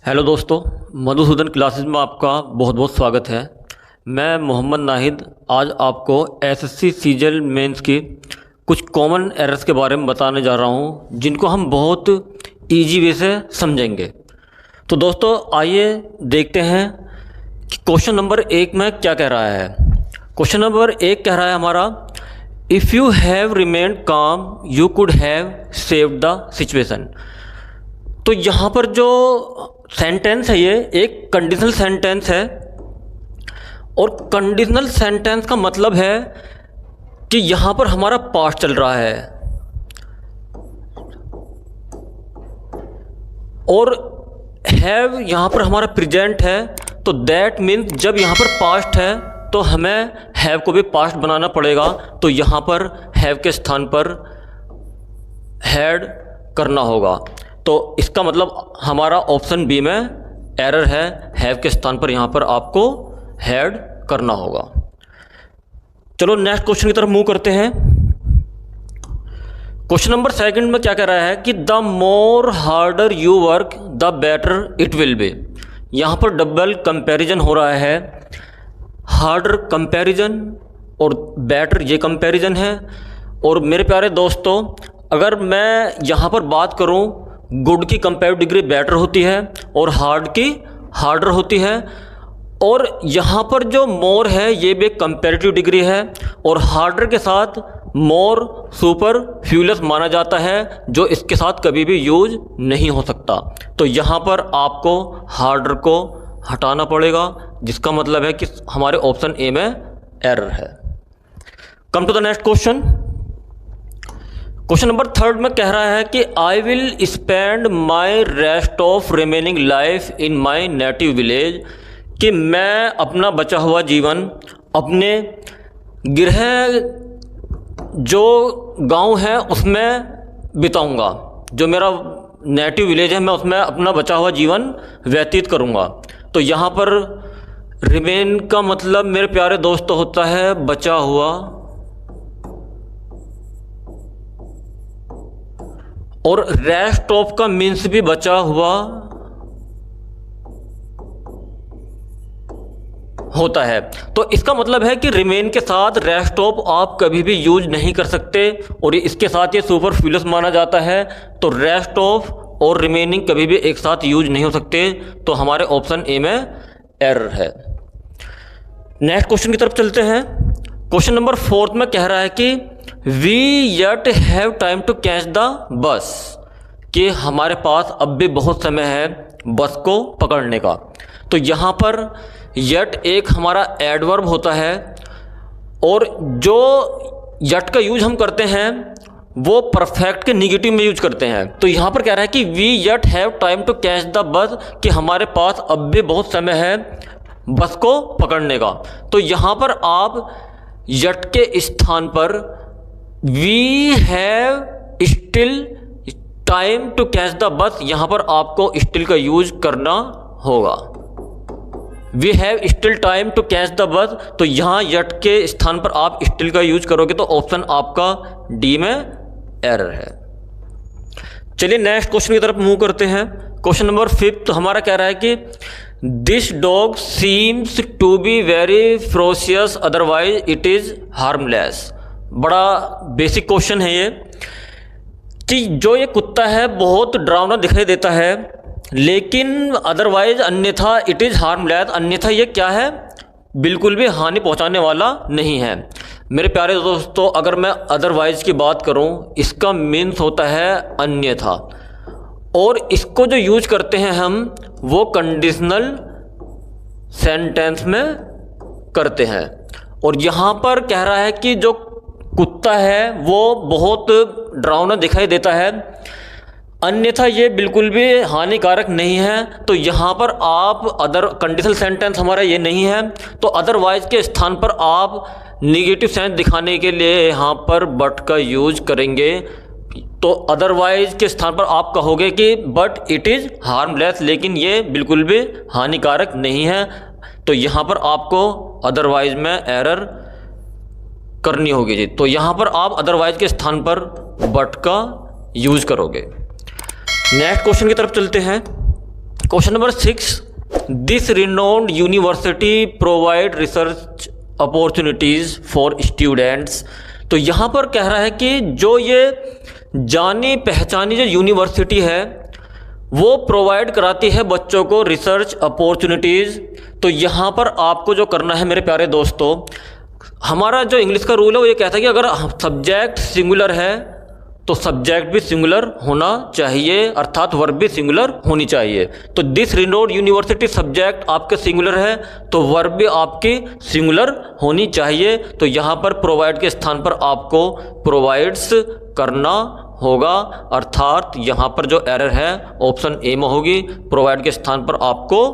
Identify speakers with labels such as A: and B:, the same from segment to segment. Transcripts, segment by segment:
A: Hello दोस्तों, Madhusudan classes में आपका बहुत बहुत स्वागत है। मैं मोहम्मद नाहिद आज आपको एसएससी सीजीएल मेंस की कुछ कॉमन एरर्स के बारे में बताने जा रहा हूं, जिनको हम बहुत इजी वे से समझेंगे। तो दोस्तों आइए देखते हैं कि क्वेश्चन नंबर 1 में क्या कह रहा है। क्वेश्चन नंबर 1 कह रहा है हमारा, इफ़ यू हैव रिमेन्ड काम you could have saved the situation. तो यहाँ पर जो सेंटेंस है ये एक कंडीशनल सेंटेंस है, और कंडीशनल सेंटेंस का मतलब है कि यहाँ पर हमारा पास्ट चल रहा है और हैव यहाँ पर हमारा प्रेजेंट है। तो दैट मीन्स जब यहाँ पर पास्ट है तो हमें हैव को भी पास्ट बनाना पड़ेगा। तो यहाँ पर हैव के स्थान पर हैड करना होगा। तो इसका मतलब हमारा ऑप्शन बी में एरर है, हैव के स्थान पर यहाँ पर आपको हैड करना होगा। चलो नेक्स्ट क्वेश्चन की तरफ मूव करते हैं। क्वेश्चन नंबर 2 में क्या कह रहा है कि the more harder you work the better it will be. यहाँ पर डबल कंपैरिजन हो रहा है, हार्डर कंपैरिजन और बेटर ये कंपैरिजन है। और मेरे प्यारे दोस्तों, अगर मैं यहाँ पर बात करूँ, गुड की कंपेरेटिव डिग्री बेटर होती है और हार्ड की हार्डर होती है। और यहाँ पर जो मोर है ये भी एक कंपेरेटिव डिग्री है, और हार्डर के साथ मोर सुपर फ्यूलस माना जाता है, जो इसके साथ कभी भी यूज नहीं हो सकता। तो यहाँ पर आपको हार्डर को हटाना पड़ेगा, जिसका मतलब है कि हमारे ऑप्शन ए में एरर है। Come to the next question. Question number 3 में कह रहा है कि I will spend my rest of remaining life in my native village. कि मैं अपना बचा हुआ जीवन अपने गृह जो गांव है उसमें बिताऊंगा। जो मेरा नेटिव विलेज है मैं उसमें अपना बचा हुआ जीवन व्यतीत करूंगा। तो यहाँ पर रिमेन का मतलब मेरे प्यारे दोस्तों होता है बचा हुआ, और रेस्ट ऑफ का मीन्स भी बचा हुआ होता है। तो इसका मतलब है कि रिमेन के साथ रेस्ट ऑफ आप कभी भी यूज नहीं कर सकते, और इसके साथ ये सुपरफ्लूअस माना जाता है। तो रेस्ट ऑफ और रिमेनिंग कभी भी एक साथ यूज नहीं हो सकते। तो हमारे ऑप्शन ए में एरर है। नेक्स्ट क्वेश्चन की तरफ चलते हैं। क्वेश्चन नंबर 4 में कह रहा है कि we yet have time to catch the bus. कि हमारे पास अब भी बहुत समय है बस को पकड़ने का। तो यहाँ पर यट एक हमारा एडवर्ब होता है, और जो यट का यूज हम करते हैं वो परफेक्ट के निगेटिव में यूज करते हैं। तो यहाँ पर कह रहा है कि we yet have time to catch the bus, कि हमारे पास अब भी बहुत समय है बस को पकड़ने का। तो यहाँ पर आप यट के स्थान पर we have still time to catch the bus, यहाँ पर आपको स्टिल का यूज करना होगा। We have still time to catch the bus, तो यहाँ यट के स्थान पर आप स्टिल का यूज करोगे तो ऑप्शन आपका डी में एरर है। चलिए नेक्स्ट क्वेश्चन की तरफ मूव करते हैं। क्वेश्चन नंबर 5 हमारा कह रहा है कि this dog seems to be very ferocious otherwise it is harmless. बड़ा बेसिक क्वेश्चन है ये, कि जो ये कुत्ता है बहुत डरावना दिखाई देता है, लेकिन अदरवाइज अन्यथा इट इज़ हार्मलेस, अन्यथा ये क्या है, बिल्कुल भी हानि पहुंचाने वाला नहीं है। मेरे प्यारे दोस्तों, अगर मैं अदरवाइज की बात करूं, इसका मीन्स होता है अन्यथा, और इसको जो यूज करते हैं हम वो कंडीशनल सेंटेंस में करते हैं। और यहाँ पर कह रहा है कि जो कुत्ता है वो बहुत डरावना दिखाई देता है, अन्यथा ये बिल्कुल भी हानिकारक नहीं है। तो यहाँ पर आप अदर कंडीशनल सेंटेंस हमारा ये नहीं है, तो अदरवाइज के स्थान पर आप निगेटिव सेंस दिखाने के लिए यहाँ पर बट का यूज करेंगे। तो अदरवाइज के स्थान पर आप कहोगे कि बट इट इज़ हार्मलेस, लेकिन ये बिल्कुल भी हानिकारक नहीं है। तो यहाँ पर आपको अदरवाइज में एरर करनी होगी जी। तो यहाँ पर आप अदरवाइज के स्थान पर बट का यूज करोगे। नेक्स्ट क्वेश्चन की तरफ चलते हैं। Question number 6, this renowned university provide research opportunities for students. तो यहाँ पर कह रहा है कि जो ये जानी पहचानी जो यूनिवर्सिटी है वो प्रोवाइड कराती है बच्चों को रिसर्च अपॉर्चुनिटीज़। तो यहाँ पर आपको जो करना है मेरे प्यारे दोस्तों, हमारा जो इंग्लिश का रूल है वो ये कहता है कि अगर सब्जेक्ट सिंगुलर है तो सब्जेक्ट भी सिंगुलर होना चाहिए, अर्थात वर्ब भी सिंगुलर होनी चाहिए। तो दिस रिनोड यूनिवर्सिटी सब्जेक्ट आपके सिंगुलर है तो वर्ब भी आपकी सिंगुलर होनी चाहिए। तो यहाँ पर प्रोवाइड के स्थान पर आपको प्रोवाइड्स करना होगा, अर्थात यहाँ पर जो एरर है ऑप्शन ए में होगी। प्रोवाइड के स्थान पर आपको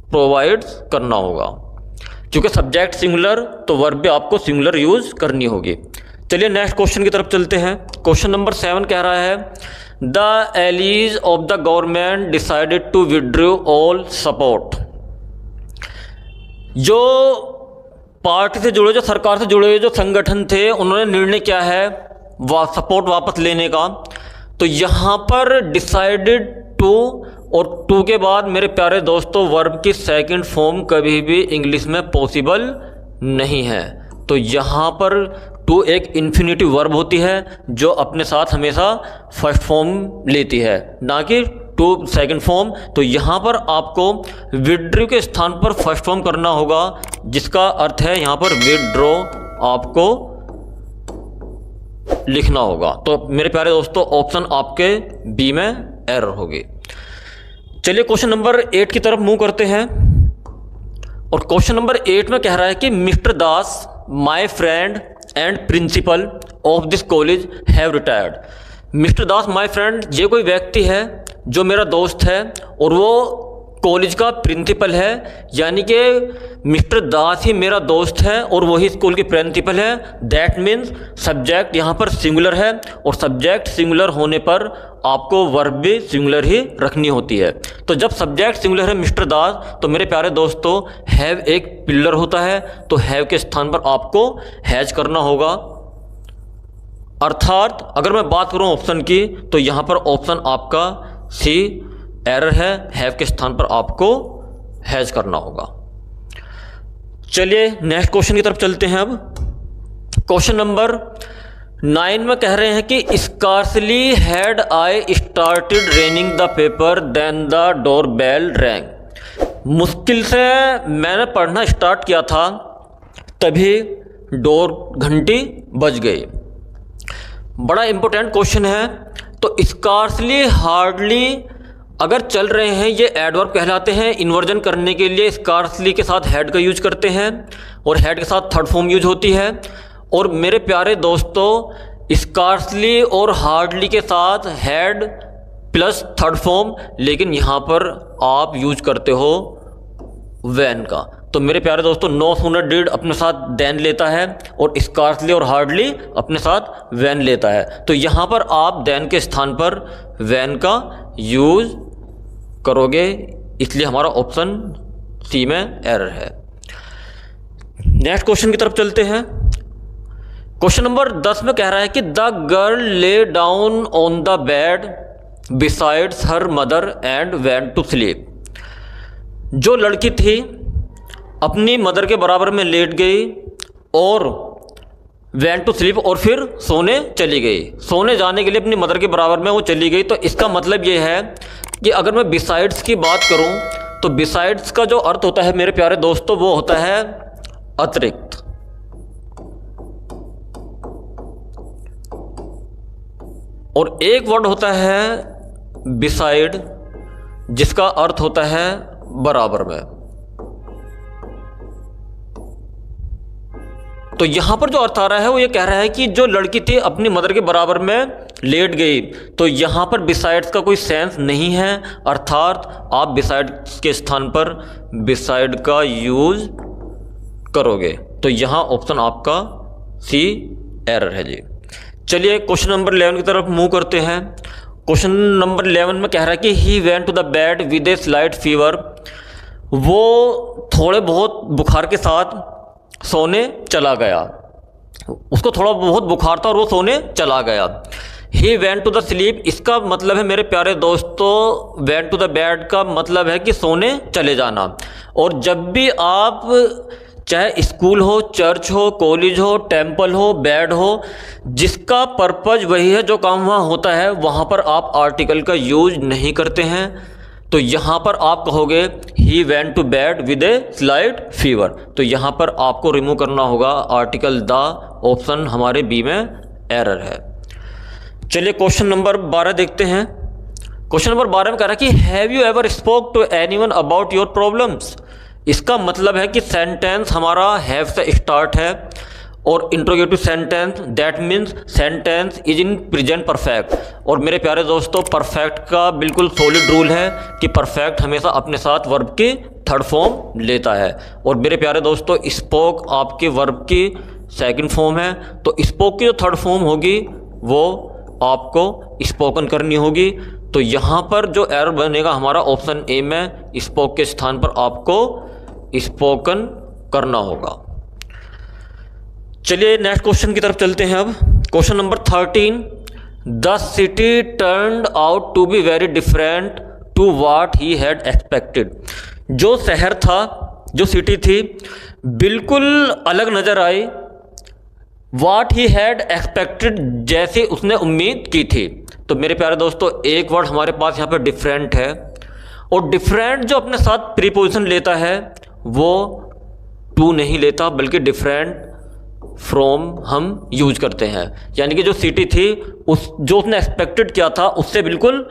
A: प्रोवाइड्स करना होगा। क्योंकि सब्जेक्ट सिंगुलर तो वर्ब भी आपको सिंगुलर यूज करनी होगी। चलिए नेक्स्ट क्वेश्चन की तरफ चलते हैं। क्वेश्चन नंबर 7 कह रहा है the allies of the government decided to withdraw all support. जो पार्टी से जुड़े, जो सरकार से जुड़े हुए जो संगठन थे, उन्होंने निर्णय किया है सपोर्ट वापस लेने का। तो यहाँ पर डिसाइडेड टू और टू के बाद मेरे प्यारे दोस्तों वर्ब की सेकंड फॉर्म कभी भी इंग्लिश में पॉसिबल नहीं है। तो यहाँ पर टू एक इन्फिनिटिव वर्ब होती है जो अपने साथ हमेशा फर्स्ट फॉर्म लेती है, ना कि टू सेकंड फॉर्म। तो यहाँ पर आपको विड्रॉ के स्थान पर फर्स्ट फॉर्म करना होगा, जिसका अर्थ है यहाँ पर विड्रॉ आपको लिखना होगा। तो मेरे प्यारे दोस्तों ऑप्शन आपके बी में एरर होगी। चलिए क्वेश्चन नंबर 8 की तरफ मूव करते हैं। और क्वेश्चन नंबर 8 में कह रहा है कि mister Das my friend and principle of this college have retired. Mister Das my friend, ये कोई व्यक्ति है जो मेरा दोस्त है और वो कॉलेज का प्रिंसिपल है, यानी कि मिस्टर दास ही मेरा दोस्त है और वही स्कूल की प्रिंसिपल है। दैट मीन्स सब्जेक्ट यहाँ पर सिंगुलर है और सब्जेक्ट सिंगुलर होने पर आपको वर्ब भी सिंगुलर ही रखनी होती है। तो जब सब्जेक्ट सिंगुलर है मिस्टर दास, तो मेरे प्यारे दोस्तों हैव एक पिलर होता है, तो हैव के स्थान पर आपको हैज करना होगा। अर्थात अगर मैं बात करूँ ऑप्शन की, तो यहाँ पर ऑप्शन आपका सी एरर है, हैव के स्थान पर आपको हैज करना होगा। चलिए नेक्स्ट क्वेश्चन की तरफ चलते हैं। अब क्वेश्चन नंबर 9 में कह रहे हैं कि scarcely had I started reading the paper then the door bell rang. मुश्किल से मैंने पढ़ना स्टार्ट किया था तभी डोर घंटी बज गई। बड़ा इंपॉर्टेंट क्वेश्चन है। तो स्कार्सली, हार्डली अगर चल रहे हैं ये एडवर्ब कहलाते हैं। इन्वर्जन करने के लिए स्कार्सली के साथ हैड का यूज करते हैं और हैड के साथ थर्ड फॉर्म यूज होती है। और मेरे प्यारे दोस्तों स्कार्सली और हार्डली के साथ हैड प्लस थर्ड फॉर्म, लेकिन यहाँ पर आप यूज करते हो वैन का। तो मेरे प्यारे दोस्तों नो सूनर डिड अपने साथ देन लेता है और स्कार्सली और हार्डली अपने साथ वैन लेता है। तो यहाँ पर आप देन के स्थान पर वैन का यूज करोगे, इसलिए हमारा ऑप्शन सी में एरर है। नेक्स्ट क्वेश्चन की तरफ चलते हैं। क्वेश्चन नंबर 10 में कह रहा है कि the girl lay down on the bed besides her mother and went to sleep. जो लड़की थी अपनी मदर के बराबर में लेट गई और वेंट टू स्लीप और फिर सोने चली गई। सोने जाने के लिए अपनी मदर के बराबर में वो चली गई। तो इसका मतलब ये है कि अगर मैं बिसाइड्स की बात करूं तो बिसाइड्स का जो अर्थ होता है मेरे प्यारे दोस्तों वो होता है अतिरिक्त। और एक वर्ड होता है बिसाइड जिसका अर्थ होता है बराबर में। तो यहां पर जो अर्थ आ रहा है वो ये कह रहा है कि जो लड़की थी अपनी मदर के बराबर में लेट गई। तो यहां पर बिसाइड्स का कोई सेंस नहीं है, अर्थात आप बिसाइड्स के स्थान पर बिसाइड का यूज करोगे। तो यहां ऑप्शन आपका सी एरर है जी। चलिए क्वेश्चन नंबर 11 की तरफ मूव करते हैं। क्वेश्चन नंबर 11 में कह रहा है कि he went to the bed with a slight fever. वो थोड़े बहुत बुखार के साथ सोने चला गया। उसको थोड़ा बहुत बुखार था और वो सोने चला गया। He went to the sleep, इसका मतलब है मेरे प्यारे दोस्तों, वेंट टू द बेड का मतलब है कि सोने चले जाना। और जब भी आप चाहे स्कूल हो, चर्च हो, कॉलेज हो, टेम्पल हो, बेड हो, जिसका पर्पज वही है, जो काम वहाँ होता है, वहाँ पर आप आर्टिकल का यूज नहीं करते हैं। तो यहाँ पर आप कहोगे he went to bed with a slight fever, तो यहाँ पर आपको रिमूव करना होगा आर्टिकल द, ऑप्शन हमारे बी में एरर है। चलिए क्वेश्चन नंबर 12 देखते हैं। क्वेश्चन नंबर 12 में कह रहा है कि have you ever spoke to anyone about your problems. इसका मतलब है कि सेंटेंस हमारा हैव से स्टार्ट है और interrogative sentence, that means sentence is in present perfect. और मेरे प्यारे दोस्तों, परफेक्ट का बिल्कुल सॉलिड रूल है कि परफेक्ट हमेशा अपने साथ वर्ब की थर्ड फॉर्म लेता है। और मेरे प्यारे दोस्तों, स्पोक आपके वर्ब की सेकंड फॉर्म है, तो स्पोक की जो थर्ड फॉर्म होगी वो आपको स्पोकन करनी होगी। तो यहाँ पर जो एरर बनेगा हमारा ऑप्शन ए में, स्पोक के स्थान पर आपको स्पोकन करना होगा। चलिए नेक्स्ट क्वेश्चन की तरफ चलते हैं। अब question number 13, the city turned out to be very different to what he had expected. जो शहर था, जो सिटी थी, बिल्कुल अलग नज़र आई व्हाट ही हैड एक्सपेक्टेड, जैसे उसने उम्मीद की थी। तो मेरे प्यारे दोस्तों, एक वर्ड हमारे पास यहाँ पर डिफरेंट है, और डिफरेंट जो अपने साथ प्रीपोजिशन लेता है वो टू नहीं लेता, बल्कि डिफरेंट फ्रॉम हम यूज करते हैं। यानी कि जो सिटी थी, जो उसने एक्सपेक्टेड किया था उससे बिल्कुल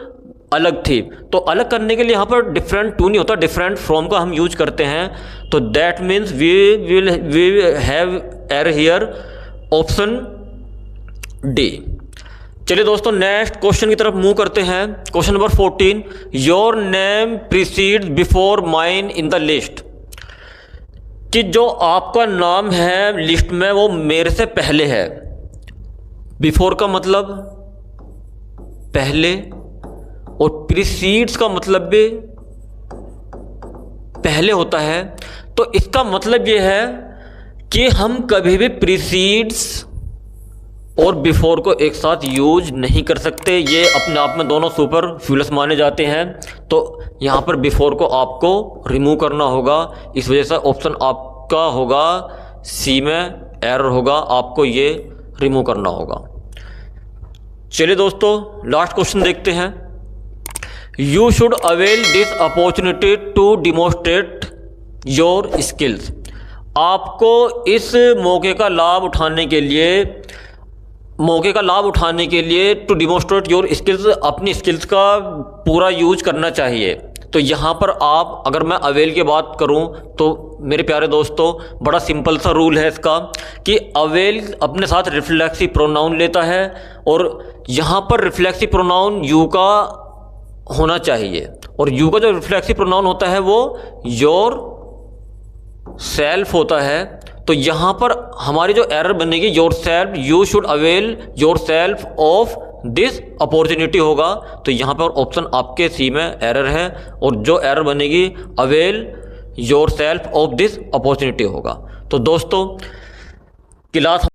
A: अलग थी। तो अलग करने के लिए यहाँ पर डिफरेंट टू नहीं होता, डिफरेंट फ्रॉम का हम यूज करते हैं। तो that means we have error here, option D. चलिए दोस्तों नेक्स्ट क्वेश्चन की तरफ मूव करते हैं। Question number 14, your name precedes before mine in the list. कि जो आपका नाम है लिस्ट में वो मेरे से पहले है। बिफोर का मतलब पहले, और प्रीसीड्स का मतलब भी पहले होता है। तो इसका मतलब ये है कि हम कभी भी प्रीसीड्स और बिफोर को एक साथ यूज नहीं कर सकते, ये अपने आप में दोनों सुपरफ्लूअस माने जाते हैं। तो यहाँ पर बिफोर को आपको रिमूव करना होगा, इस वजह से ऑप्शन आपका होगा सी में एरर होगा, आपको ये रिमूव करना होगा। चलिए दोस्तों लास्ट क्वेश्चन देखते हैं। You should avail this opportunity to demonstrate your skills. आपको इस मौके का लाभ उठाने के लिए टू डिमोन्स्ट्रेट योर स्किल्स, अपनी स्किल्स का पूरा यूज करना चाहिए। तो यहाँ पर आप, अगर मैं अवेल की बात करूँ तो मेरे प्यारे दोस्तों, बड़ा सिंपल सा रूल है इसका कि अवेल अपने साथ रिफ्लेक्सिव प्रोनाउन लेता है, और यहाँ पर रिफ्लेक्सिव प्रोनाउन यू का होना चाहिए, और यू का जो रिफ्लेक्सिव प्रोनाउन होता है वो योर सेल्फ होता है। तो यहाँ पर हमारी जो एरर बनेगी your self, you should avail your self of this opportunity होगा। तो यहाँ पर ऑप्शन आपके सी में एरर है, और जो एरर बनेगी avail your self of this opportunity होगा। तो दोस्तों क्लास